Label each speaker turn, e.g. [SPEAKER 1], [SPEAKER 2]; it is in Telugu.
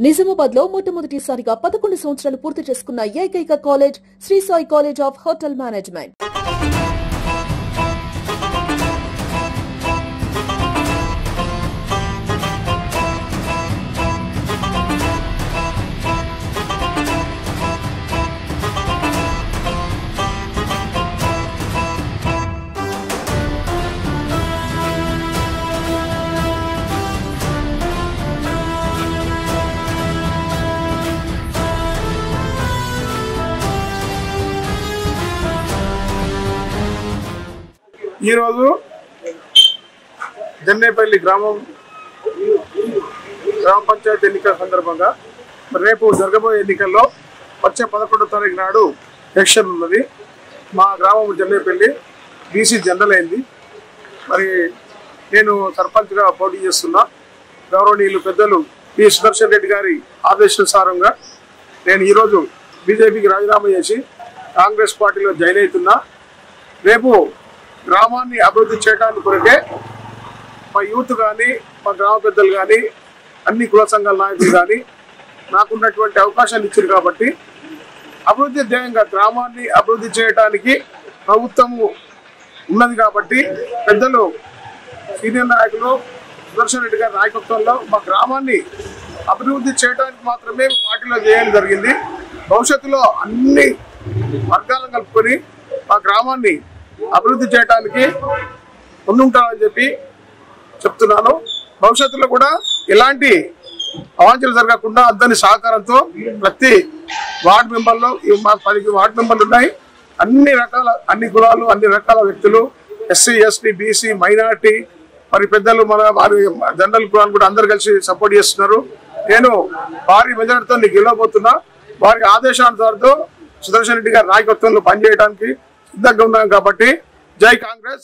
[SPEAKER 1] నిజామాబాద్ లో మొట్టమొదటిసారిగా 11 సంవత్సరాలు పూర్తి చేసుకున్న ఏకైక college Shri Sai college of hotel management.
[SPEAKER 2] ఈ రోజు జన్నేపల్లి గ్రామ పంచాయతీ ఎన్నికల సందర్భంగా రేపు జరగబోయే ఎన్నికల్లో వచ్చే 11వ తారీఖు నాడు ఎలక్షన్ ఉన్నది. మా గ్రామం జన్నేపల్లి బీసీ జనరల్ అయింది. మరి నేను సర్పంచ్గా పోటీ చేస్తున్నా. గౌరవనీయులు పెద్దలు పి సుదర్శన్ రెడ్డి గారి ఆదేశానుసారంగా నేను ఈరోజు బీజేపీకి రాజీనామా చేసి కాంగ్రెస్ పార్టీలో జాయిన్ అవుతున్నా. రేపు గ్రామాన్ని అభివృద్ధి చేయడానికి కొరకే మా యూత్ కానీ మా గ్రామ పెద్దలు కానీ అన్ని కుల సంఘాల నాయకులు కానీ నాకున్నటువంటి అవకాశాలు ఇచ్చారు కాబట్టి అభివృద్ధి ధ్యేయంగా గ్రామాన్ని అభివృద్ధి చేయడానికి ప్రభుత్వము ఉన్నది కాబట్టి పెద్దలు సీనియర్ నాయకులు సుదర్శన్ రెడ్డి గారి నాయకత్వంలో మా గ్రామాన్ని అభివృద్ధి చేయడానికి మాత్రమే పార్టీలో చేయడం జరిగింది. భవిష్యత్తులో అన్ని వర్గాలను కలుపుకొని మా గ్రామాన్ని అభివృద్ధి చేయడానికి ముందుంటామని చెప్పి చెప్తున్నాను. భవిష్యత్తులో కూడా ఎలాంటి అవాంఛలు జరగకుండా అందరి సహకారంతో ప్రతి వార్డు మెంబర్లో మా 10 వార్డు మెంబర్లు ఉన్నాయి. అన్ని కులాలు అన్ని రకాల వ్యక్తులు ఎస్సీ ఎస్టీ బీసీ మైనార్టీ మరి పెద్దలు మన వారి జనరల్ కులాలు కూడా అందరు కలిసి సపోర్ట్ చేస్తున్నారు. నేను భారీ మెజార్టీతో గెలవబోతున్నా. వారి ఆదేశానుసారంతో సుదర్శన్ రెడ్డి గారి నాయకత్వంలో పనిచేయడానికి సిద్ధంగా ఉన్నాం కాబట్టి జై కాంగ్రెస్.